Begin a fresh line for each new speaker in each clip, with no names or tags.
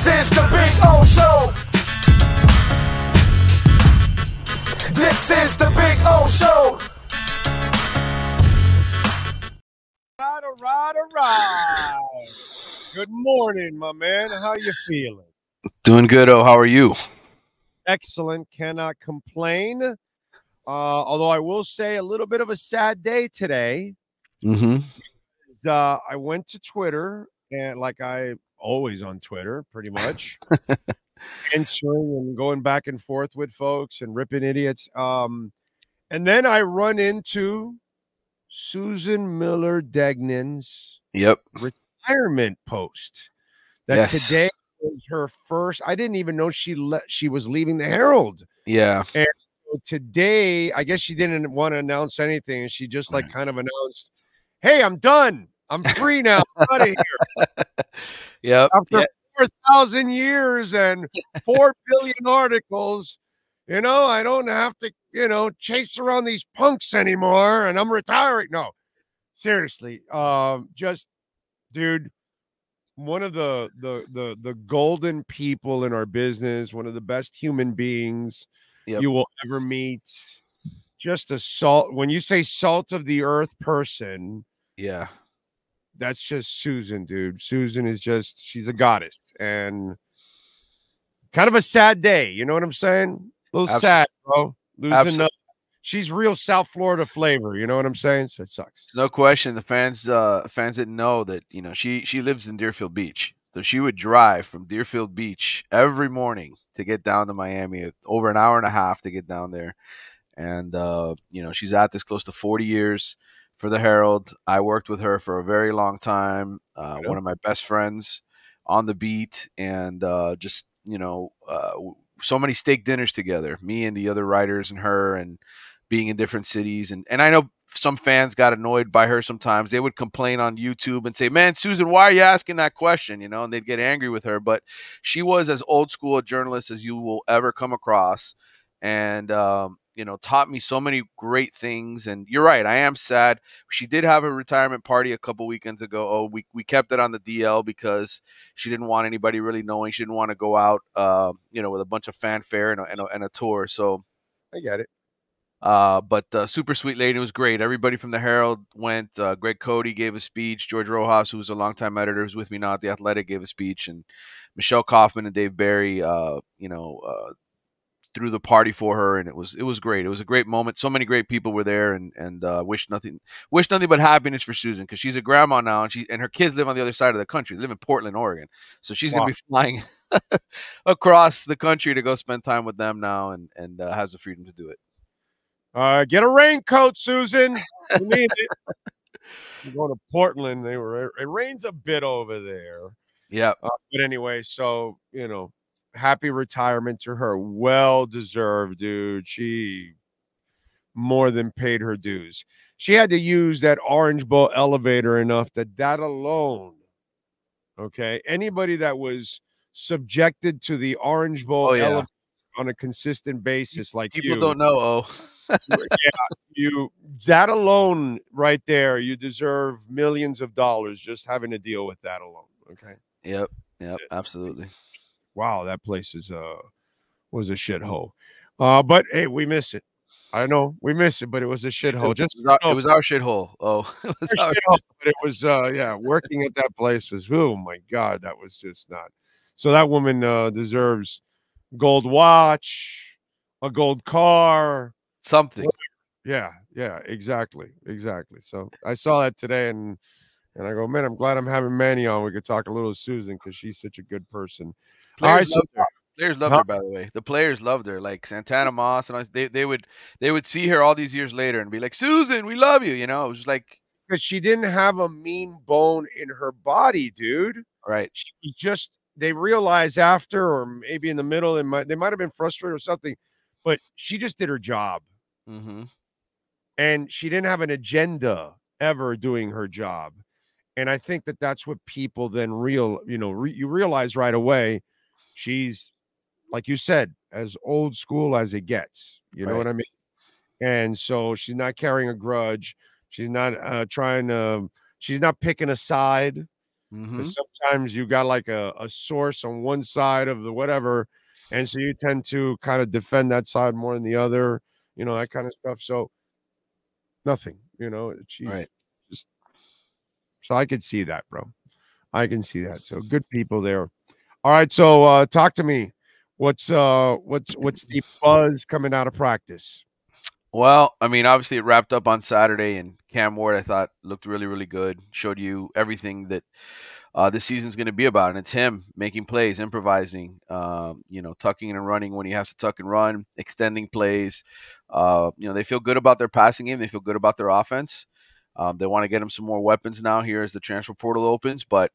is the Big O Show. This is the Big O Show.
All right. Good morning, my man. How you feeling?
Doing good. Oh, how are you?
Excellent. Cannot complain. Although I will say a little bit of a sad day today. I went to Twitter, and like I always on Twitter, pretty much, answering and going back and forth with folks and ripping idiots. And then I run into Susan Miller Degnan's retirement post. That today was her first. I didn't even know she was leaving the Herald.
Yeah.
And so today, I guess she didn't want to announce anything, and she just like kind of announced, "Hey, I'm done. I'm free now. I'm out of here."
Yep.
After 4,000 years and 4 billion articles, I don't have to, chase around these punks anymore, and I'm retiring. No, seriously, just, dude, one of the golden people in our business, one of the best human beings you will ever meet. Just a salt. When you say salt of the earth person, that's just Susan, dude. Susan is just, she's a goddess, and kind of a sad day. You know what I'm saying? A little sad, bro. Losing she's real South Florida flavor. You know what I'm saying? So it sucks.
No question. The fans didn't know that, she lives in Deerfield Beach. So she would drive from Deerfield Beach every morning to get down to Miami, over an hour and a half to get down there. And, she's at this close to 40 years for the Herald. I worked with her for a very long time. One of my best friends on the beat, and so many steak dinners together, me and the other writers and her, and being in different cities. And I know some fans got annoyed by her sometimes. They would complain on YouTube and say, "Man, Susan, why are you asking that question?" And they'd get angry with her. But she was as old school a journalist as you will ever come across. And, taught me so many great things. And you're right, I am sad. She did have a retirement party a couple weekends ago. Oh, we kept it on the DL because she didn't want anybody really knowing. She didn't want to go out, with a bunch of fanfare and a tour. So
I get it.
But super sweet lady. It was great. Everybody from the Herald went. Greg Cody gave a speech. George Rojas, who was a longtime editor, who's with me now at The Athletic, gave a speech. And Michelle Kaufman and Dave Barry, threw the party for her, and it was great. It was a great moment. So many great people were there, and wish nothing but happiness for Susan, because she's a grandma now, and her kids live on the other side of the country. They live in Portland, Oregon, so she's gonna be flying across the country to go spend time with them now, and has the freedom to do it.
Get a raincoat, Susan. You need it. You go to Portland. It rains a bit over there.
Yeah.
But anyway, so happy retirement to her. Well deserved, dude. She more than paid her dues. She had to use that Orange Bowl elevator enough that alone, okay, anybody that was subjected to the Orange Bowl elevator on a consistent basis, like
people don't know.
That alone right there, you deserve millions of dollars just having to deal with that alone. Okay.
Yep, absolutely.
Wow, that place was a shithole. But hey, we miss it. I know we miss it, but it was a shithole.
It was our shithole. Oh, it was our
shithole. But it was working at that place was, oh my God, that was just not. So that woman deserves gold watch, a gold car,
something.
Yeah, exactly. So I saw that today, and I go, man, I'm glad I'm having Manny on. We could talk a little to Susan, because she's such a good person.
Players loved her, by the way. The players loved her, like Santana Moss, and they would see her all these years later and be like, "Susan, we love you." It was like,
because she didn't have a mean bone in her body, dude.
Right.
She just, they realized after, or maybe in the middle, they might have been frustrated or something, but she just did her job. And she didn't have an agenda ever doing her job. And I think that's what people then you realize right away, she's, like you said, as old school as it gets. You know what I mean? And so she's not carrying a grudge. She's not she's not picking a side.
Mm-hmm.
Because sometimes you got like a source on one side of the whatever, and so you tend to kind of defend that side more than the other, that kind of stuff. So nothing, she's
Right.
just so I could see that, bro. I can see that. So good people there. All right, so talk to me. What's the buzz coming out of practice?
Well, I mean, obviously it wrapped up on Saturday, and Cam Ward, I thought, looked really, really good. Showed you everything that this season's going to be about, and it's him making plays, improvising, tucking and running when he has to tuck and run, extending plays. They feel good about their passing game. They feel good about their offense. They want to get him some more weapons now here as the transfer portal opens, but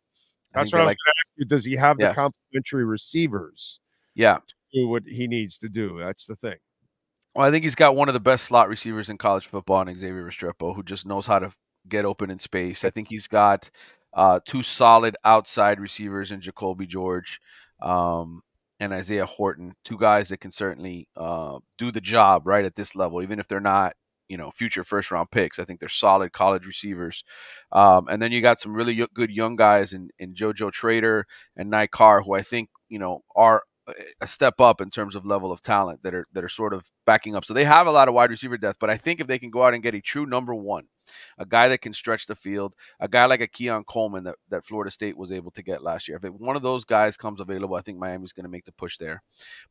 I
That's
think
what
they
I was
like,
going to ask you. Does he have the
yeah,
complimentary receivers
yeah.
to do what he needs to do? That's the thing.
Well, I think he's got one of the best slot receivers in college football in Xavier Restrepo, who just knows how to get open in space. I think he's got two solid outside receivers in Jacoby George and Isaiah Horton, two guys that can certainly do the job right at this level, even if they're not, future first-round picks. I think they're solid college receivers. And then you got some really good young guys in JoJo Trader and Nye Carr, who I think, are a step up in terms of level of talent that are sort of backing up. So they have a lot of wide receiver depth, but I think if they can go out and get a true number one, a guy that can stretch the field, a guy like a Keon Coleman that Florida State was able to get last year, if one of those guys comes available, I think Miami's going to make the push there.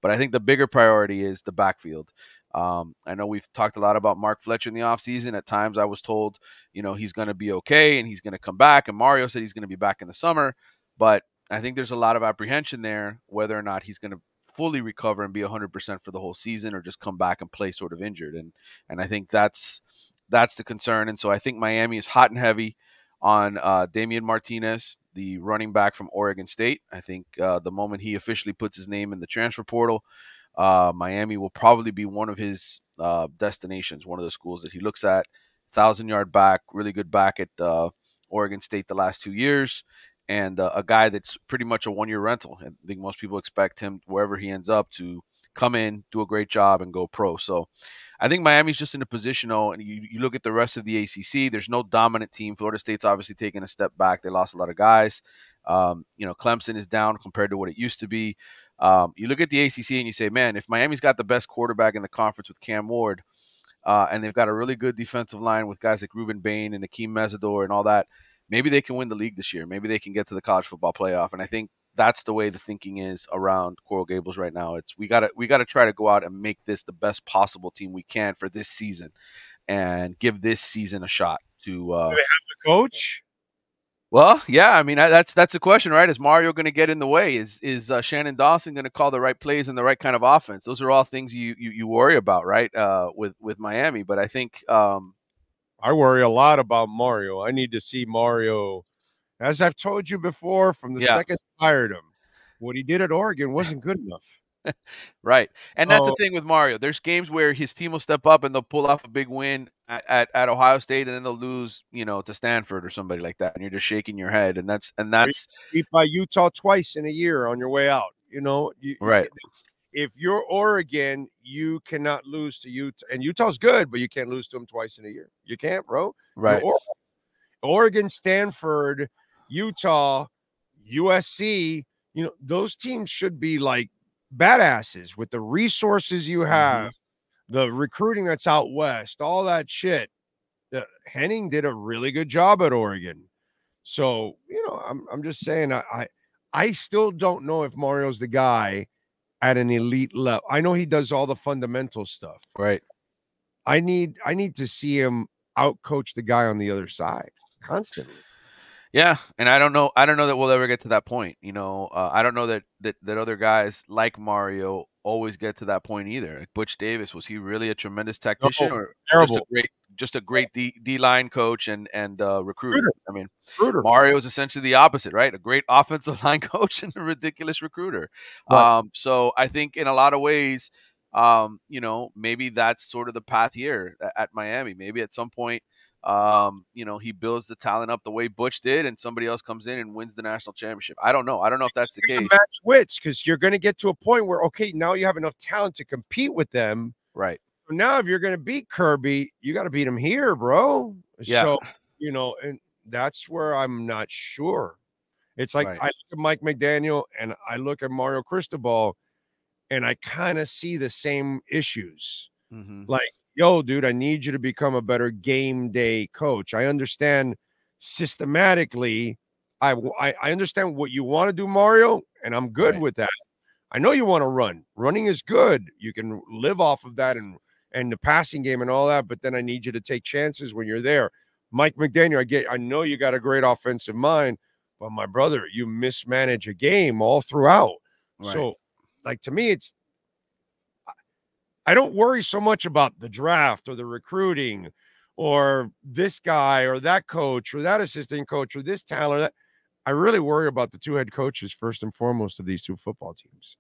But I think the bigger priority is the backfield. I know we've talked a lot about Mark Fletcher in the offseason. At times I was told, he's going to be okay and he's going to come back. And Mario said he's going to be back in the summer. But I think there's a lot of apprehension there, whether or not he's going to fully recover and be 100% for the whole season or just come back and play sort of injured. And I think that's the concern. And so I think Miami is hot and heavy on Damian Martinez, the running back from Oregon State. I think the moment he officially puts his name in the transfer portal, Miami will probably be one of his destinations, one of the schools that he looks at. 1,000-yard back, really good back at Oregon State the last 2 years. And a guy that's pretty much a one-year rental. I think most people expect him, wherever he ends up, to come in, do a great job, and go pro. So I think Miami's just in a position, though, and you look at the rest of the ACC, there's no dominant team. Florida State's obviously taken a step back. They lost a lot of guys. Clemson is down compared to what it used to be. You look at the ACC and you say, man, if Miami's got the best quarterback in the conference with Cam Ward, and they've got a really good defensive line with guys like Ruben Bain and Akeem Mesidor and all that, maybe they can win the league this year. Maybe they can get to the college football playoff. And I think that's the way the thinking is around Coral Gables right now. It's we gotta try to go out and make this the best possible team we can for this season, and give this season a shot to.
Do they have the coach?
Well, yeah, I mean that's the question, right? Is Mario going to get in the way? Is Shannon Dawson going to call the right plays and the right kind of offense? Those are all things you worry about, right? With Miami, but I think.
I worry a lot about Mario. I need to see Mario, as I've told you before, from the second I hired him. What he did at Oregon wasn't good enough.
Right. And that's the thing with Mario. There's games where his team will step up and they'll pull off a big win at Ohio State, and then they'll lose, to Stanford or somebody like that. And you're just shaking your head. And that's
beat by Utah twice in a year on your way out.
Right.
If you're Oregon, you cannot lose to Utah. And Utah's good, but you can't lose to them twice in a year. You can't, bro.
Right.
Oregon, Stanford, Utah, USC, those teams should be like badasses with the resources you have, the recruiting that's out west, all that shit. Henning did a really good job at Oregon. So, I'm just saying, I still don't know if Mario's the guy at an elite level. I know he does all the fundamental stuff.
Right.
I need to see him out coach the guy on the other side constantly.
Yeah, and I don't know that we'll ever get to that point. I don't know that other guys like Mario always get to that point either. Like Butch Davis, was he really a tremendous tactician, or
terrible.
just a great D line coach and recruiter? I mean,
recruiter.
Mario is essentially the opposite, right? A great offensive line coach and a ridiculous recruiter.
Right.
So I think in a lot of ways, maybe that's sort of the path here at Miami. Maybe at some point, he builds the talent up the way Butch did, and somebody else comes in and wins the national championship. I don't know if that's the case.
Match wits, because you're going to get to a point where, okay, now you have enough talent to compete with them.
Right.
Now, if you're going to beat Kirby, you got to beat him here, bro.
Yeah.
So, and that's where I'm not sure. It's like
Right.
I look at Mike McDaniel and I look at Mario Cristobal, and I kind of see the same issues.
Mm-hmm.
Like, yo, dude, I need you to become a better game day coach. I understand systematically. I understand what you want to do, Mario, and I'm good
Right.
with that. I know you want to run. Running is good. You can live off of that and the passing game and all that, but then I need you to take chances when you're there. Mike McDaniel, I know you got a great offensive mind, but my brother, you mismanage a game all throughout.
Right.
So, like, to me, I don't worry so much about the draft or the recruiting or this guy or that coach or that assistant coach or this talent or that. I really worry about the two head coaches first and foremost of these two football teams.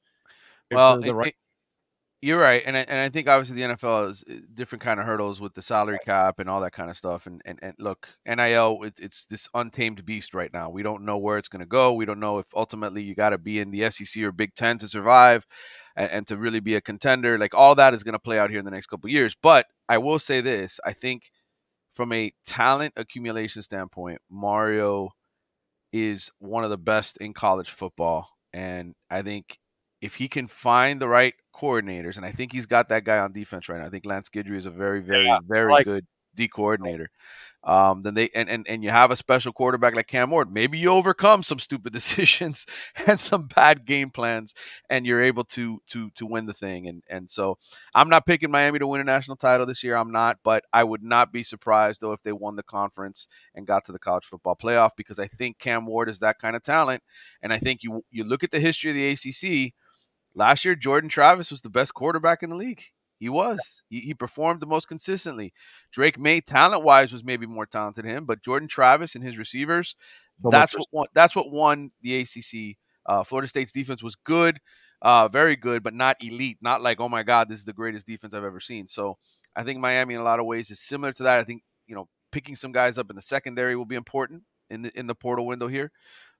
If
Well,
they're the right.
you're right, and I think obviously the NFL is different kind of hurdles with the salary cap and all that kind of stuff. And look, NIL, it's this untamed beast right now. We don't know where it's going to go. We don't know if ultimately you got to be in the SEC or Big Ten to survive, and to really be a contender. Like, all that is going to play out here in the next couple of years. But I will say this: I think from a talent accumulation standpoint, Mario is one of the best in college football, and I think if he can find the right coordinators, and I think he's got that guy on defense right now. I think Lance Guidry is a very, very, very
Like,
good D coordinator. Then they and you have a special quarterback like Cam Ward. Maybe you overcome some stupid decisions and some bad game plans, and you're able to win the thing. And so I'm not picking Miami to win a national title this year. I'm not, but I would not be surprised though if they won the conference and got to the college football playoff, because I think Cam Ward is that kind of talent. And I think you look at the history of the ACC. Last year, Jordan Travis was the best quarterback in the league. He was. He performed the most consistently. Drake May, talent-wise, was maybe more talented than him, but Jordan Travis and his receivers,
so much
that's what won the ACC. Florida State's defense was good, very good, but not elite. Not like, oh my God, this is the greatest defense I've ever seen. So I think Miami, in a lot of ways, is similar to that. I think, picking some guys up in the secondary will be important in the portal window here.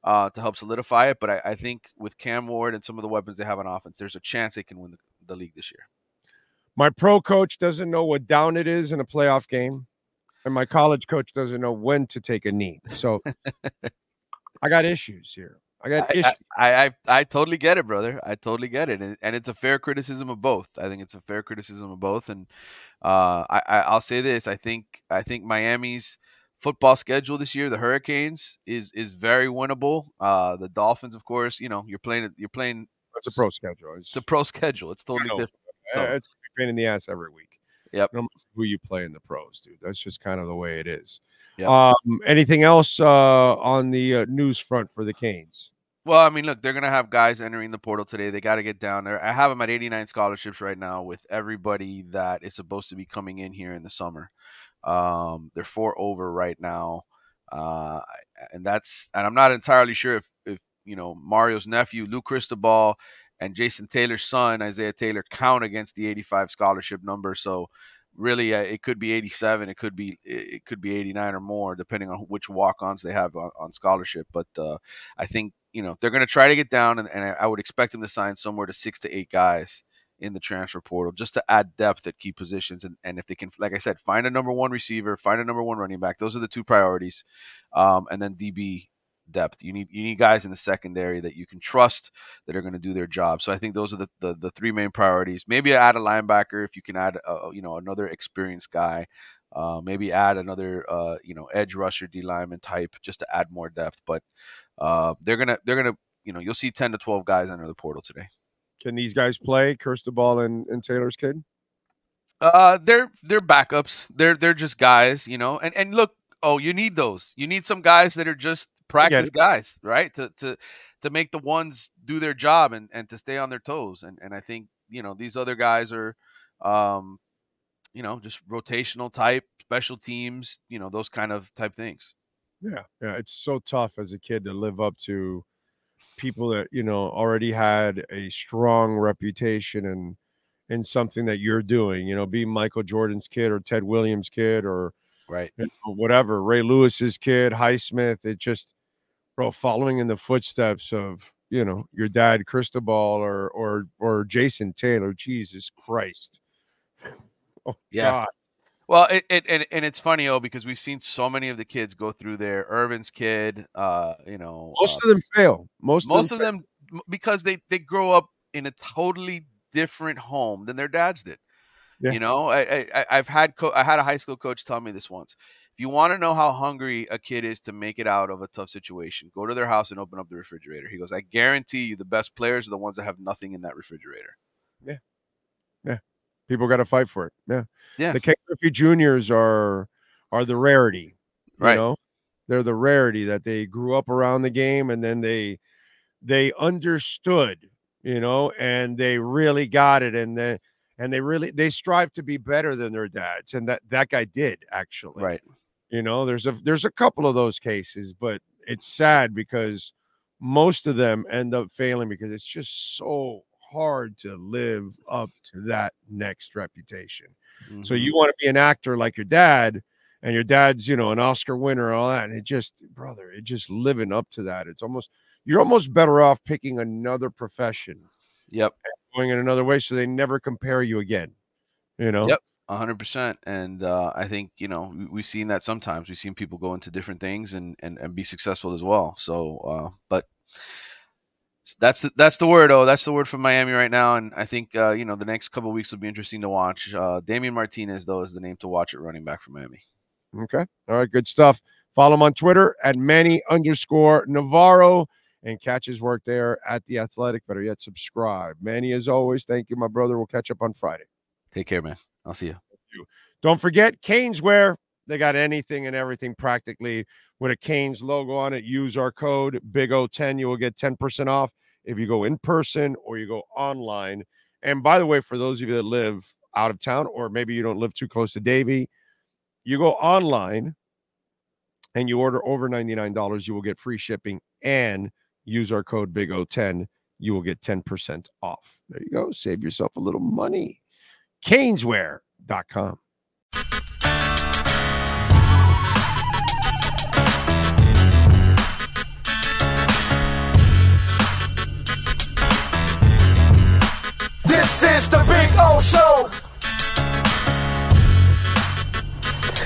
To help solidify it. But I think with Cam Ward and some of the weapons they have on offense, there's a chance they can win the league this year.
My pro coach doesn't know what down it is in a playoff game, and my college coach doesn't know when to take a knee. So I got issues here.
I totally get it, brother. I totally get it, and it's a fair criticism of both. I think it's a fair criticism of both, and I'll say this: I think Miami's football schedule this year, the Hurricanes, is very winnable. The Dolphins, of course, you're playing.
It's a pro schedule.
It's a pro schedule. It's totally different. So
it's a pain in the ass every week.
Yep.
No matter who you play in the pros, dude. That's just kind of the way it is.
Yep.
Anything else on the news front for the Canes?
Well, I mean, look, they're going to have guys entering the portal today. They got to get down there. I have them at 89 scholarships right now with everybody that is supposed to be coming in here in the summer. They're 4 over right now. And I'm not entirely sure if Mario's nephew, Lou Cristobal, and Jason Taylor's son, Isaiah Taylor, count against the 85 scholarship number. So really, it could be 87. It could be 89 or more, depending on which walk-ons they have on scholarship. But I think, they're going to try to get down, and I would expect them to sign somewhere to 6 to 8 guys in the transfer portal just to add depth at key positions. And if they can, like I said, find a number 1 receiver, find a number 1 running back, those are the 2 priorities. And then DB depth. You need guys in the secondary that you can trust that are going to do their job. So I think those are the 3 main priorities. Maybe add a linebacker if you can add another experienced guy. Maybe add another edge rusher, D lineman type, just to add more depth. But they're gonna you'll see 10 to 12 guys enter the portal today.
Can these guys play, Cristobal and Taylor's kid?
They're backups. They're just guys, and look, you need those. You need some guys that are just practice guys, right? To make the ones do their job and to stay on their toes. And I think, these other guys are, just rotational type, special teams, those kind of type things.
Yeah. It's so tough as a kid to live up to people that, already had a strong reputation and something that you're doing, being Michael Jordan's kid or Ted Williams' kid or
right,
whatever, Ray Lewis's kid, Highsmith. It just, bro, following in the footsteps of, your dad, Cristobal or Jason Taylor. Jesus Christ. Oh,
yeah.
God.
Well, and it's funny, because we've seen so many of the kids go through there. Irvin's kid,
Most of them fail.
most of them because they grow up in a totally different home than their dads did.
Yeah.
You know, I had a high school coach tell me this once. If you want to know how hungry a kid is to make it out of a tough situation, go to their house and open up the refrigerator. He goes, I guarantee you the best players are the ones that have nothing in that refrigerator.
Yeah. Yeah. People got to fight for it. Yeah.
Yeah.
The Ken Griffey Juniors are the rarity. You
Right.
know? They're the rarity that they grew up around the game, and then they understood, and they really got it, and they strive to be better than their dads, and that guy did, actually.
Right.
There's a couple of those cases, but it's sad because most of them end up failing because it's just so hard to live up to that next reputation.
Mm-hmm.
So you want to be an actor like your dad, and your dad's, an Oscar winner and all that, and it just living up to that. You're almost better off picking another profession.
Yep.
Going in another way so they never compare you again.
Yep. 100%. And I think, we've seen that sometimes. We've seen people go into different things and be successful as well. So, but that's the word. That's the word from Miami right now. And I think, the next couple of weeks will be interesting to watch. Damian Martinez, though, is the name to watch at running back for Miami.
Okay. All right. Good stuff. Follow him on Twitter at Manny_Navarro and catch his work there at The Athletic. Better yet, subscribe. Manny, as always, thank you, my brother. We'll catch up on Friday.
Take care, man. I'll see you.
Don't forget, Caneswear. They got anything and everything practically with a Canes logo on it. Use our code BIG010. You will get 10% off if you go in person or you go online. And by the way, for those of you that live out of town, or maybe you don't live too close to Davie, you go online and you order over $99, you will get free shipping, and use our code BIG010. You will get 10% off. There you go. Save yourself a little money. Caneswear.com.
This is the Big O Show.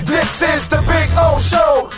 This is the Big O Show.